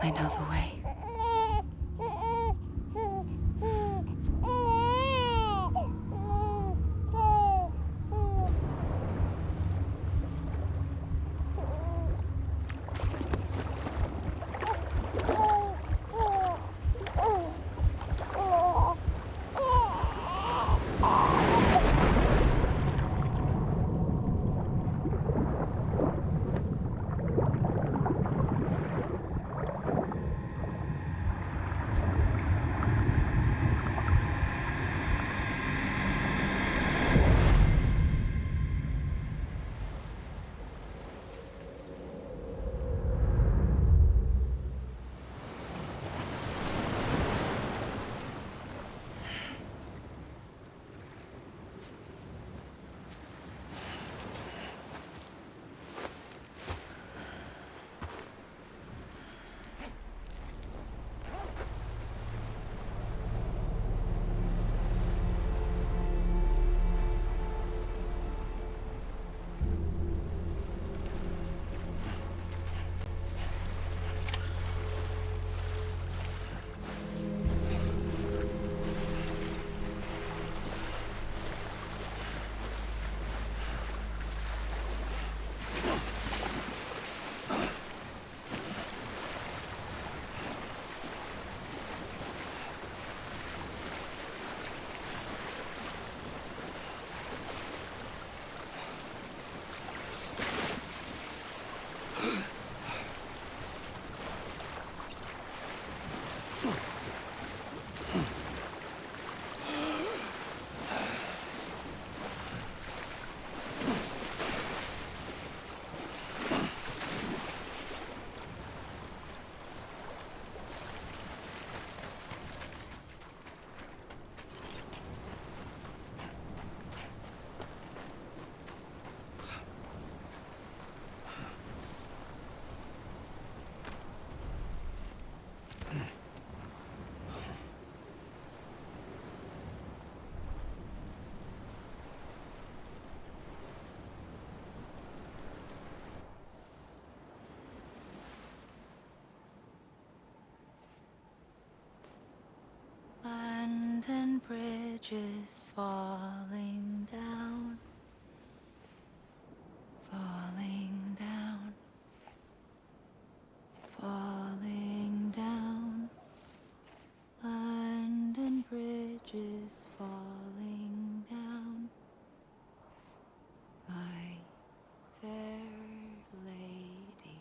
I know the way. Land and bridges falling down, falling down, falling down. Land and bridges falling down, my fair lady.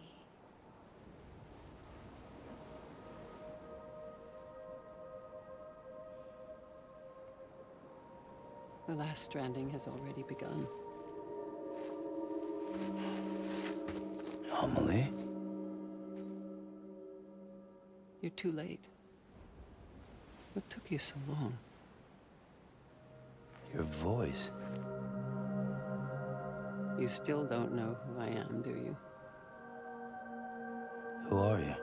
The last stranding has already begun. Amelie? You're too late. What took you so long? Your voice. You still don't know who I am, do you? Who are you?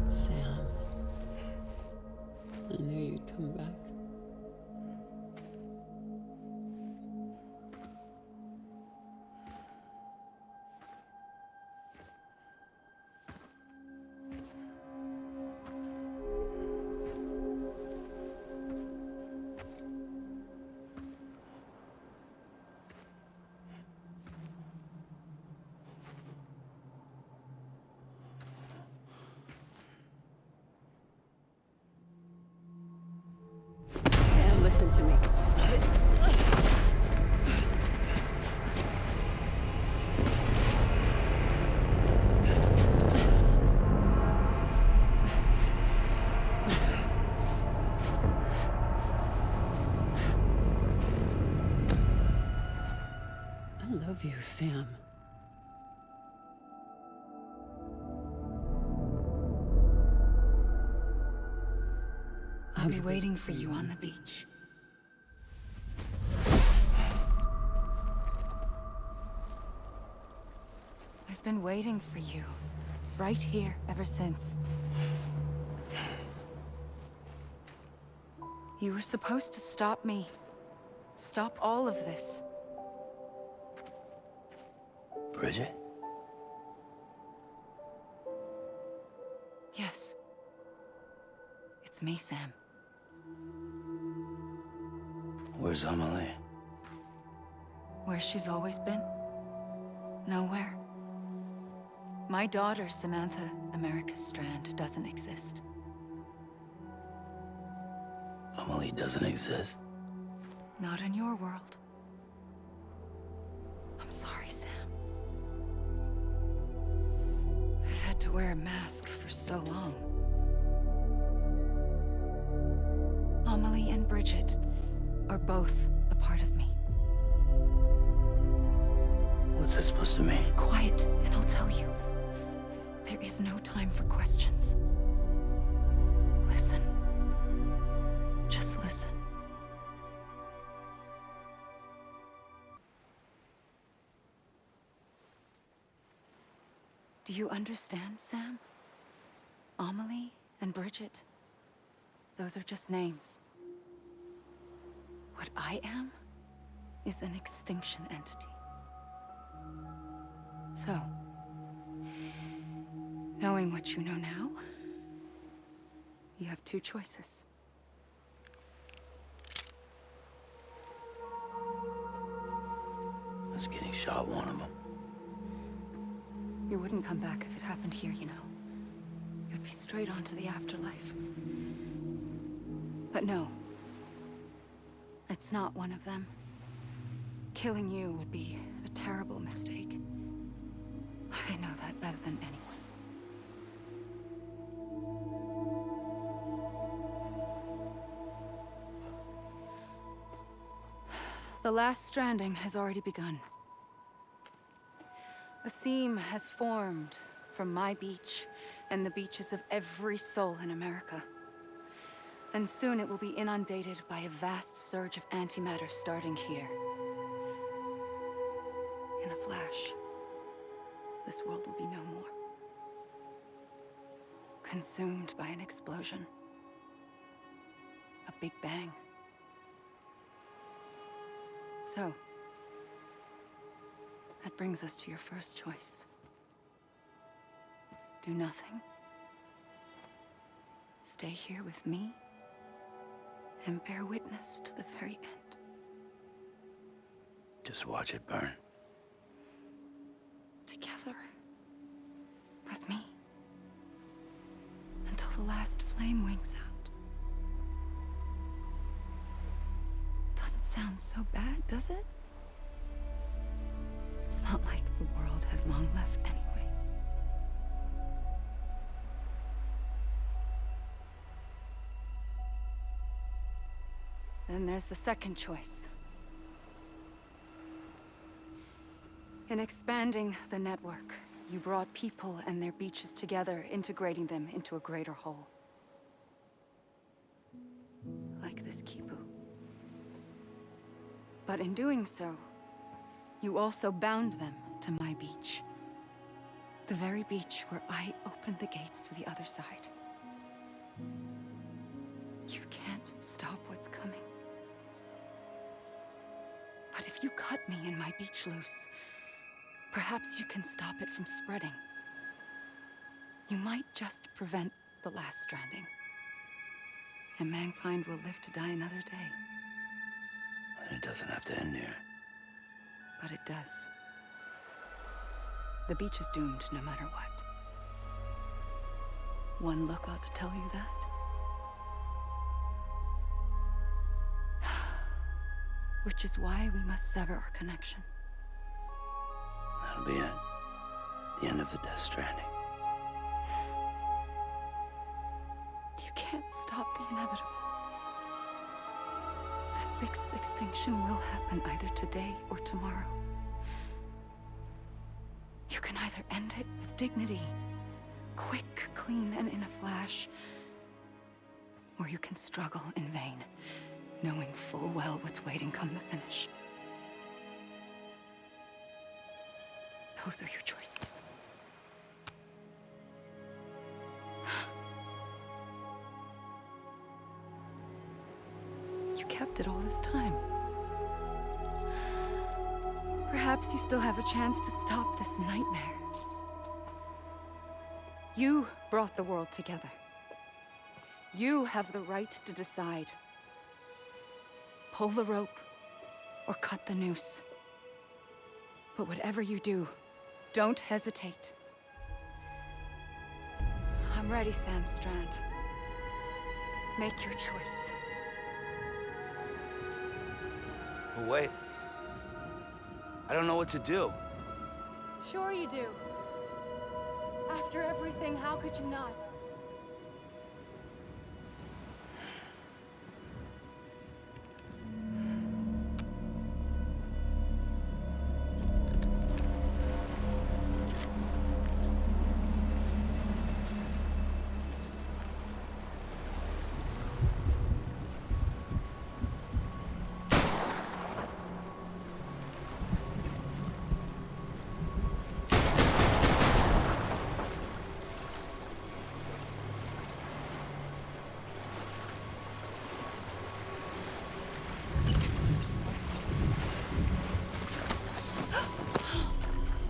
Sam. I knew you'd come back. Sam, listen to me. I love you, Sam. I'll be waiting for you on the beach. I've been waiting for you, right here, ever since. You were supposed to stop me. Stop all of this. Bridget? Yes. It's me, Sam. Where's Amelie? Where she's always been. Nowhere. My daughter, Samantha America Strand, doesn't exist. Amelie doesn't exist? Not in your world. I'm sorry, Sam. I've had to wear a mask for so long. Amelie and Bridget are both a part of me. What's that supposed to mean? Quiet, and I'll tell you. There is no time for questions. Listen. Just listen. Do you understand, Sam? Amelie and Bridget, those are just names. What I am is an extinction entity. So, knowing what you know now, you have two choices. I was getting shot, one of them. You wouldn't come back if it happened here, you know. You'd be straight on to the afterlife. But no. It's not one of them. Killing you would be a terrible mistake. I know that better than anyone. The last stranding has already begun. A seam has formed from my beach and the beaches of every soul in America. And soon it will be inundated by a vast surge of antimatter starting here. In a flash, this world will be no more. Consumed by an explosion. A big bang. So, that brings us to your first choice. Do nothing. Stay here with me and bear witness to the very end. Just watch it burn. Together. With me. Until the last flame winks out. Doesn't sound so bad, does it? It's not like the world has long left anyway. Then there's the second choice. In expanding the network, you brought people and their beaches together, integrating them into a greater whole. Like this Kipu. But in doing so, you also bound them to my beach. The very beach where I opened the gates to the other side. You can't stop what's coming. But if you cut me and my beach loose, perhaps you can stop it from spreading. You might just prevent the last stranding. And mankind will live to die another day. And it doesn't have to end here. But it does. The beach is doomed no matter what. One look ought to tell you that. Which is why we must sever our connection. That'll be it. The end of the Death Stranding. You can't stop the inevitable. The sixth extinction will happen either today or tomorrow. You can either end it with dignity, quick, clean, and in a flash, or you can struggle in vain, knowing full well what's waiting come the finish. Those are your choices. You kept it all this time. Perhaps you still have a chance to stop this nightmare. You brought the world together. You have the right to decide. Pull the rope, or cut the noose. But whatever you do, don't hesitate. I'm ready, Sam Strand. Make your choice. But wait. I don't know what to do. Sure you do. After everything, how could you not?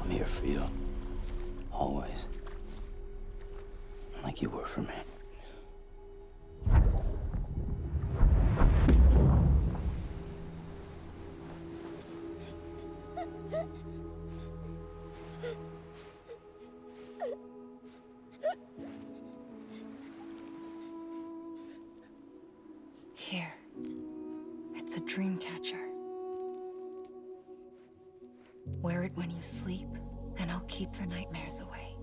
I'm here for you. Always. Like you were for me. Here. It's a dream catcher. Wear it when you sleep, and I'll keep the nightmares away.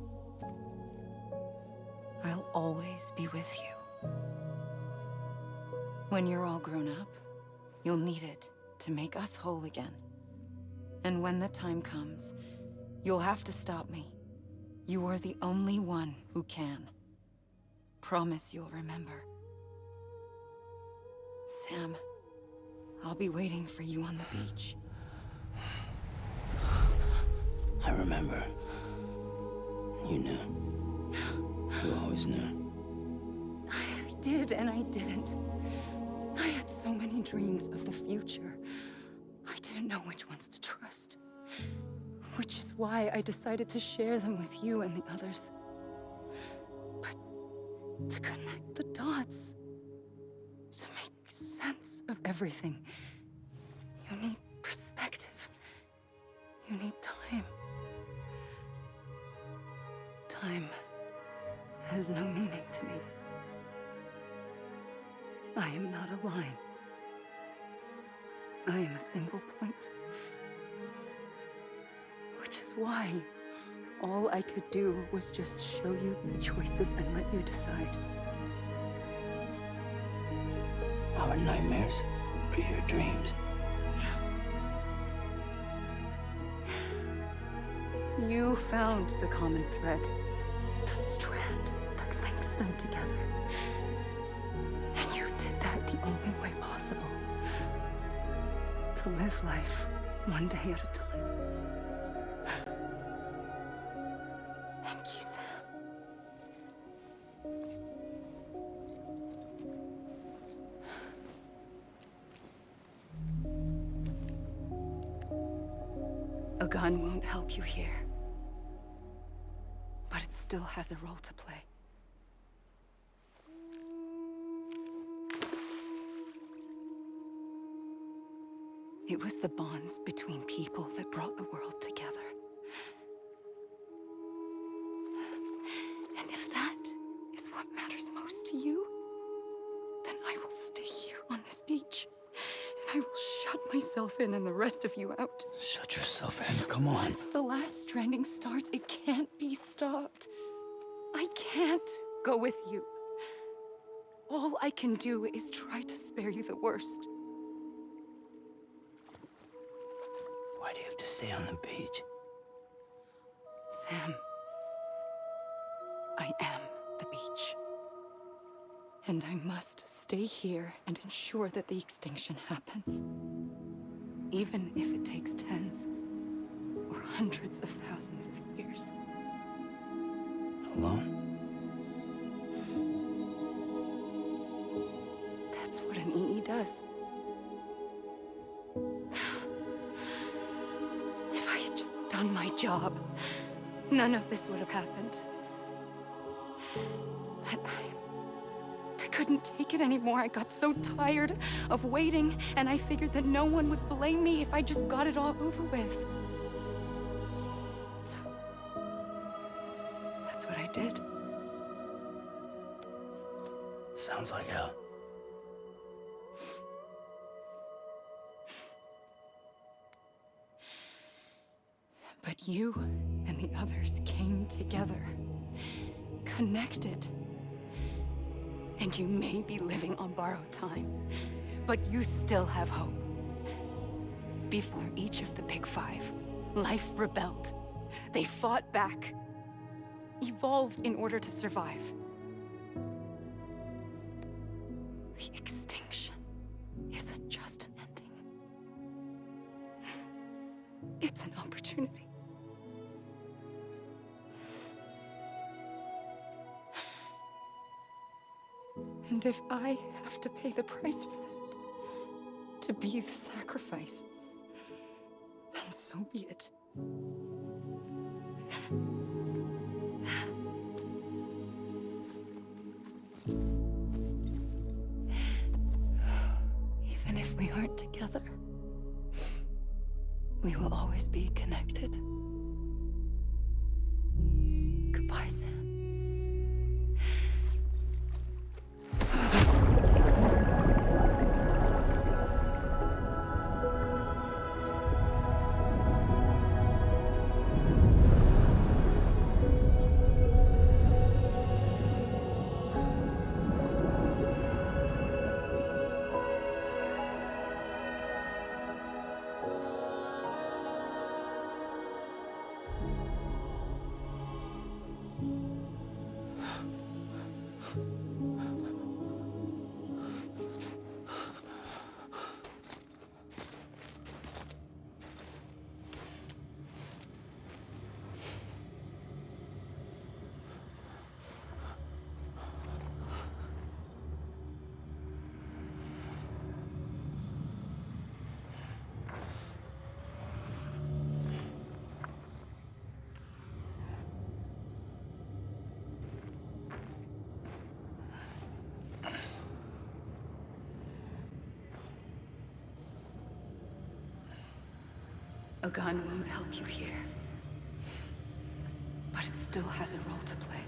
I'll always be with you. When you're all grown up, you'll need it to make us whole again. And when the time comes, you'll have to stop me. You are the only one who can. Promise you'll remember. Sam, I'll be waiting for you on the beach. I remember. You knew. You always knew. I did and I didn't. I had so many dreams of the future. I didn't know which ones to trust. Which is why I decided to share them with you and the others. But to connect the dots, to make sense of everything, you need perspective. You need time. Time has no meaning to me. I am not a line. I am a single point. Which is why all I could do was just show you the choices and let you decide. Our nightmares are your dreams. You found the common thread, the strand that links them together. And you did that the only way possible. To live life one day at a time. Thank you, Sam. A gun won't help you here. But it still has a role to play. It was the bonds between people that brought the world together. And if that is what matters most to you, then I will stay here on this beach. And I will shut myself in and the rest of you out. Shut yourself in. Come on. Once the last stranding starts, it can't be stopped. I can't go with you. All I can do is try to spare you the worst. Why do you have to stay on the beach? Sam, I am the beach. And I must stay here and ensure that the extinction happens. Even if it takes tens or hundreds of thousands of years. Alone? That's what an EE does. job, none of this would have happened. But I couldn't take it anymore. I got so tired of waiting, and I figured that no one would blame me if I just got it all over with. So, that's what I did. Sounds like hell. But you and the others came together, connected. And you may be living on borrowed time, but you still have hope. Before each of the Big Five, life rebelled. They fought back, evolved in order to survive. The extinction isn't just an ending. It's an opportunity. And if I have to pay the price for that, to be the sacrifice, then so be it. Even if we aren't together, we will always be connected. Goodbye, Sam. A gun won't help you here, but it still has a role to play.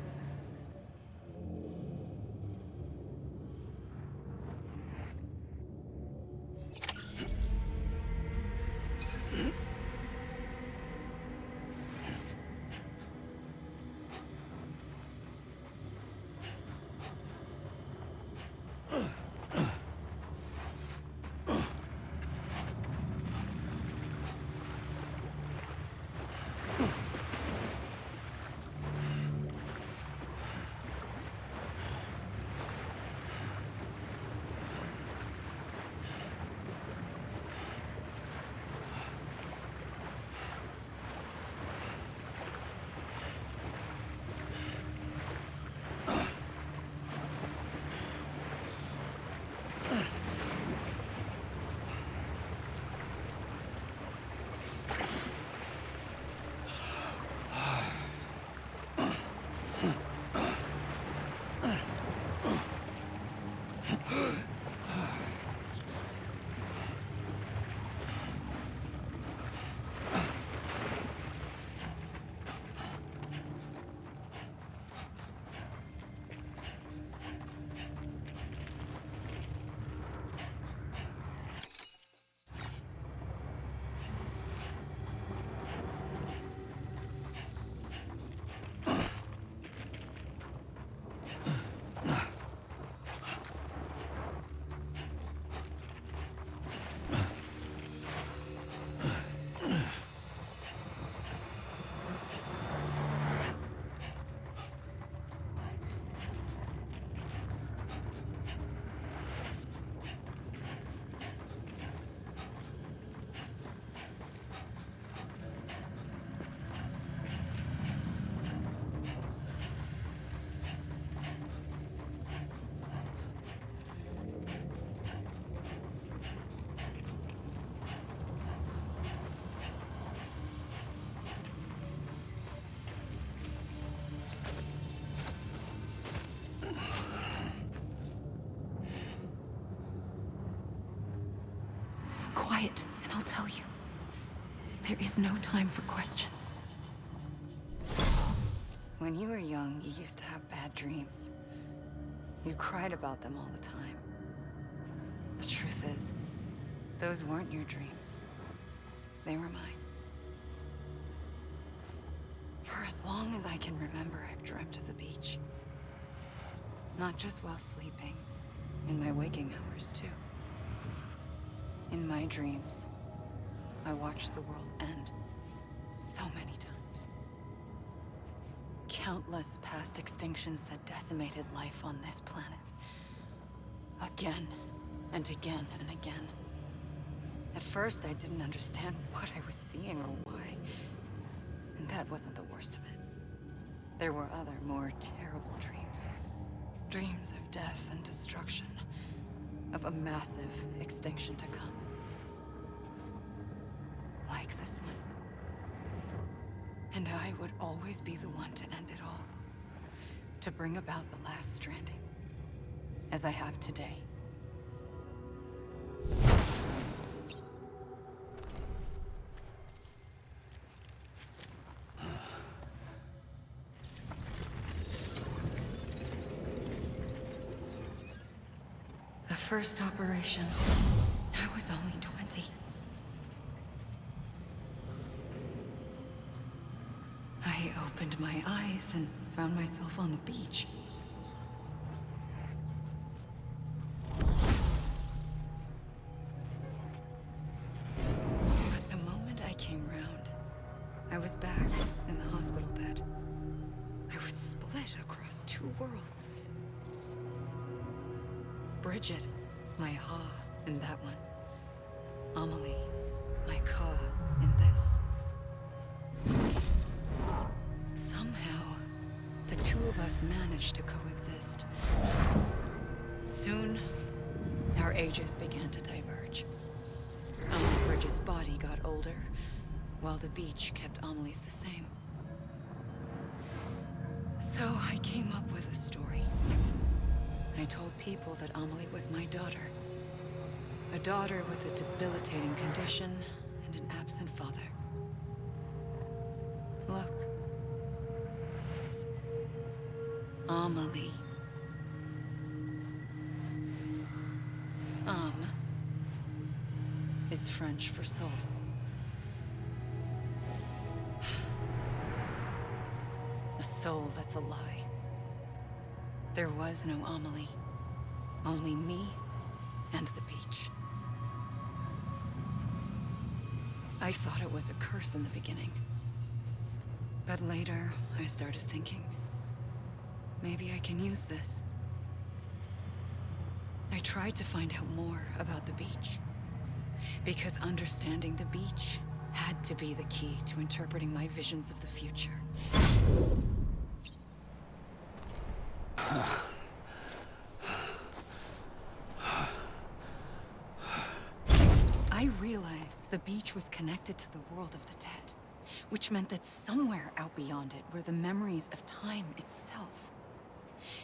quiet, and I'll tell you. There is no time for questions. When you were young, you used to have bad dreams. You cried about them all the time. The truth is, those weren't your dreams. They were mine. For as long as I can remember, I've dreamt of the beach. Not just while sleeping, in my waking hours too. In my dreams, I watched the world end so many times. Countless past extinctions that decimated life on this planet. Again, and again, and again. At first, I didn't understand what I was seeing or why. And that wasn't the worst of it. There were other, more terrible dreams. Dreams of death and destruction. Of a massive extinction to come. Like this one. And I would always be the one to end it all. To bring about the last stranding. As I have today. The first operation, I was only 20. I opened my eyes and found myself on the beach. But the moment I came round, I was back in the hospital bed. I was split across two worlds. Bridget, my Ha in that one. Amelie, my Ka in this. Somehow, the two of us managed to coexist. Soon, our ages began to diverge. Bridget's body got older, while the beach kept Amelie's the same. So I came up with a story. I told people that Amelie was my daughter. A daughter with a debilitating condition and an absent father. Look. Amelie. Is French for soul. A soul that's a lie. There was no Amelie. Only me and the beach. I thought it was a curse in the beginning. But later, I started thinking, maybe I can use this. I tried to find out more about the beach. Because understanding the beach had to be the key to interpreting my visions of the future. I realized the beach was connected to the world of the dead, which meant that somewhere out beyond it were the memories of time itself,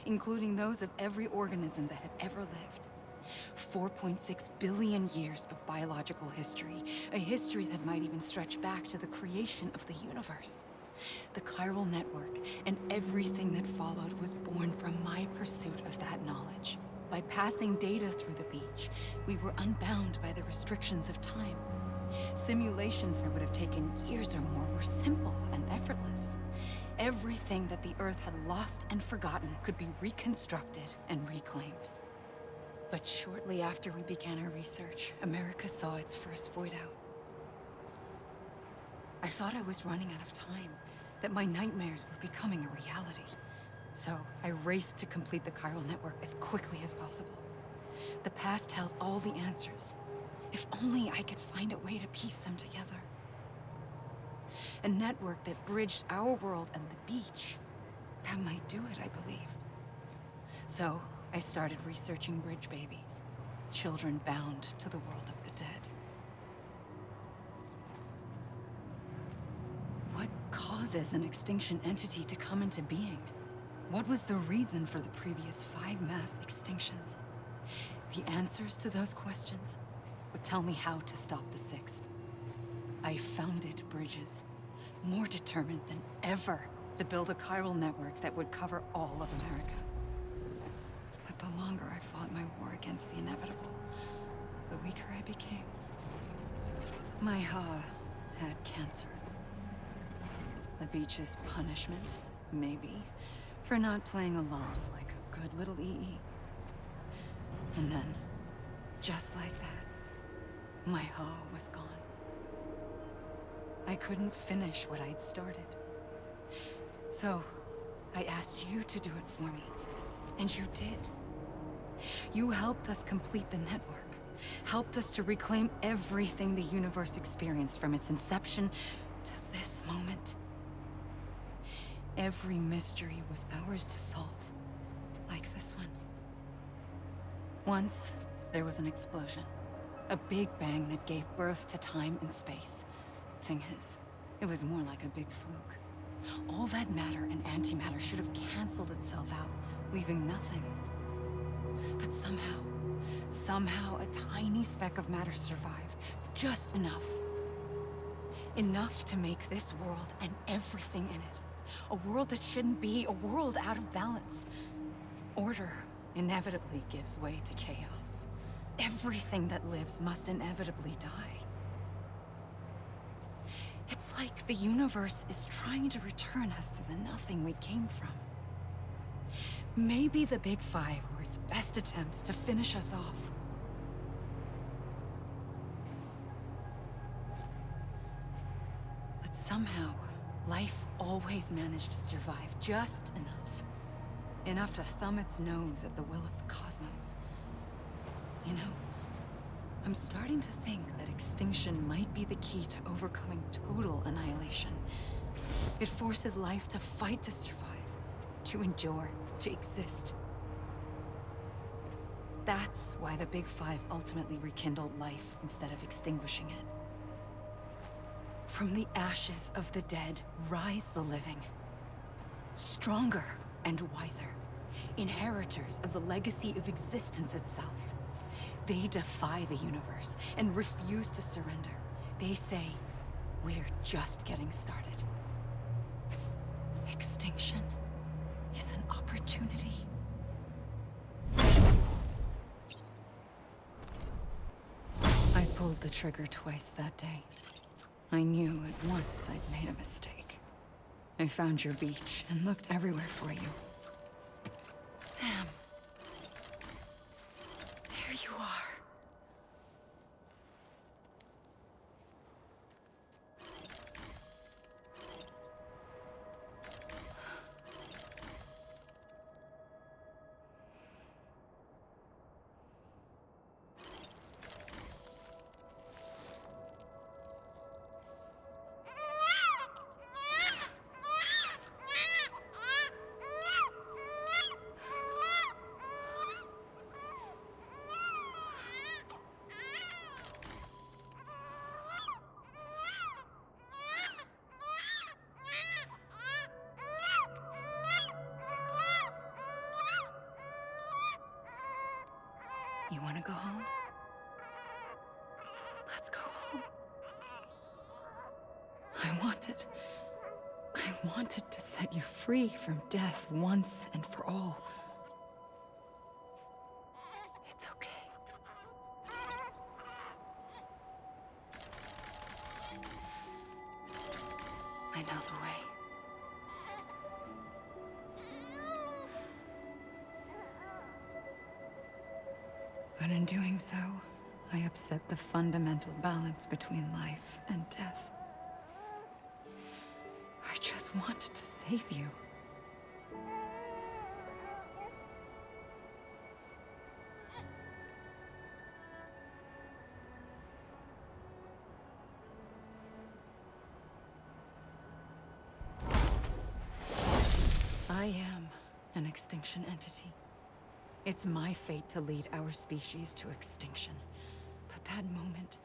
including those of every organism that had ever lived. 4.6 billion years of biological history, a history that might even stretch back to the creation of the universe. The chiral network and everything that followed was born from my pursuit of that knowledge. By passing data through the beach, we were unbound by the restrictions of time. Simulations that would have taken years or more were simple and effortless. Everything that the Earth had lost and forgotten could be reconstructed and reclaimed. But shortly after we began our research, America saw its first void out. I thought I was running out of time, that my nightmares were becoming a reality. So I raced to complete the chiral network as quickly as possible. The past held all the answers. If only I could find a way to piece them together. A network that bridged our world and the beach. That might do it, I believed. So I started researching bridge babies, children bound to the world of the dead. What causes an extinction entity to come into being? What was the reason for the previous 5 mass extinctions? The answers to those questions would tell me how to stop the Sixth. I founded bridges, more determined than ever to build a chiral network that would cover all of America. But the longer I fought my war against the inevitable, the weaker I became. My Ha had cancer. The beach's punishment, maybe, for not playing along like a good little EE. And then, just like that, my Ha was gone. I couldn't finish what I'd started. So, I asked you to do it for me. And you did. You helped us complete the network. Helped us to reclaim everything the universe experienced from its inception to this moment. Every mystery was ours to solve. Like this one. Once, there was an explosion. A big bang that gave birth to time and space. Thing is, it was more like a big fluke. All that matter and antimatter should have canceled itself out, leaving nothing. But somehow a tiny speck of matter survived. Just enough. Enough to make this world and everything in it. A world that shouldn't be, a world out of balance. Order inevitably gives way to chaos. Everything that lives must inevitably die. It's like the universe is trying to return us to the nothing we came from. Maybe the Big Five were its best attempts to finish us off. But somehow, life always managed to survive just enough. Enough to thumb its nose at the will of the cosmos. You know, I'm starting to think that extinction might be the key to overcoming total annihilation. It forces life to fight to survive, to endure, to exist. That's why the Big Five ultimately rekindled life instead of extinguishing it. From the ashes of the dead rise the living. Stronger and wiser. Inheritors of the legacy of existence itself. They defy the universe and refuse to surrender. They say, we're just getting started. Extinction is an opportunity. I pulled the trigger twice that day. I knew at once I'd made a mistake. I found your beach and looked everywhere for you. Sam. There you are. You want to go home? Let's go home. I wanted to set you free from death once and for all. It's okay. I know the way. But in doing so, I upset the fundamental balance between life and death. I just wanted to save you. I am an extinction entity. It's my fate to lead our species to extinction. But that moment,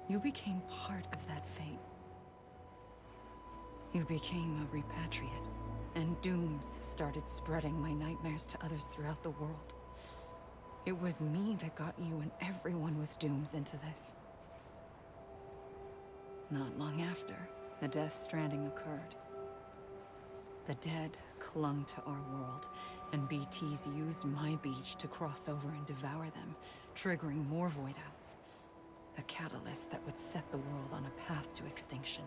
you became part of that fate. You became a repatriate, and dooms started spreading my nightmares to others throughout the world. It was me that got you and everyone with dooms into this. Not long after, the Death Stranding occurred. The dead clung to our world, and BTs used my beach to cross over and devour them, triggering more void-outs. A catalyst that would set the world on a path to extinction.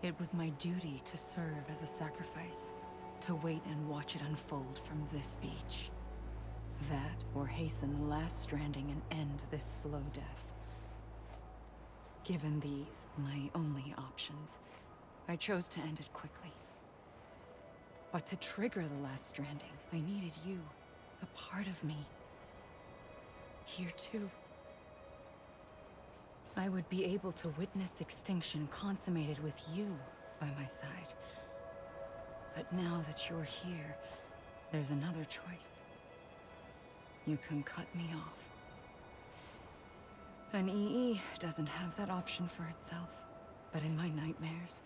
It was my duty to serve as a sacrifice, to wait and watch it unfold from this beach. That, or hasten the last stranding and end this slow death. Given these, my only options, I chose to end it quickly. But to trigger the last stranding, I needed you, a part of me. Here too. I would be able to witness extinction consummated with you by my side. But now that you're here, there's another choice. You can cut me off. An EE doesn't have that option for itself. But in my nightmares,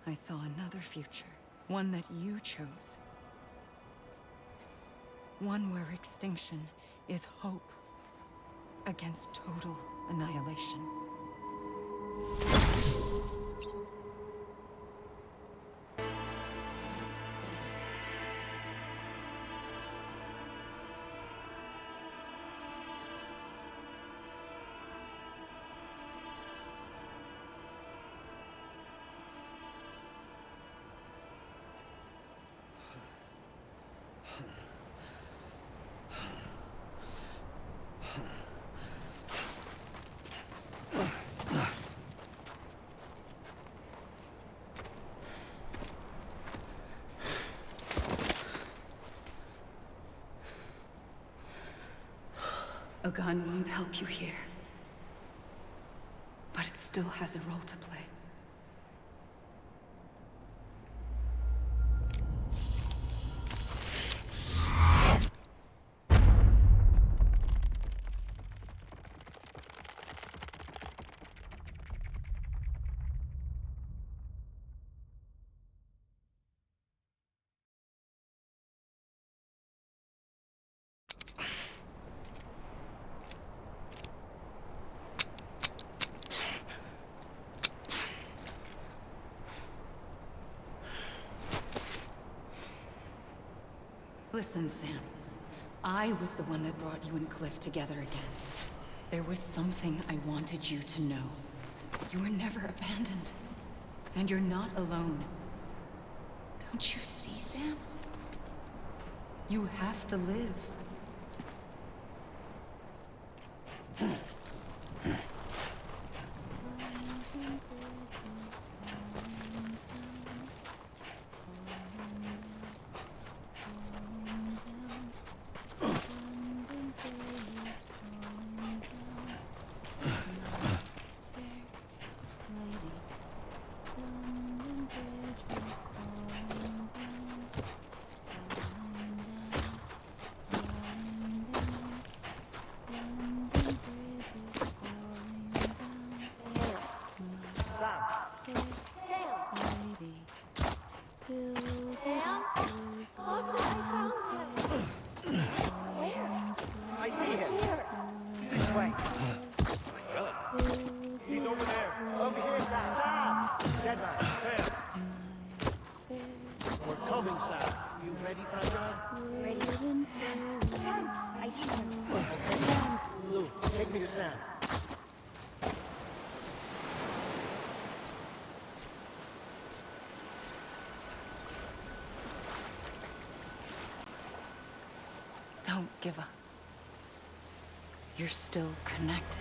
I saw another future. One that you chose. One where extinction is hope against total annihilation. A gun won't help you here. But it still has a role to play. Listen, Sam. I was the one that brought you and Cliff together again. There was something I wanted you to know. You were never abandoned. And you're not alone. Don't you see, Sam? You have to live. Don't give up. You're still connected.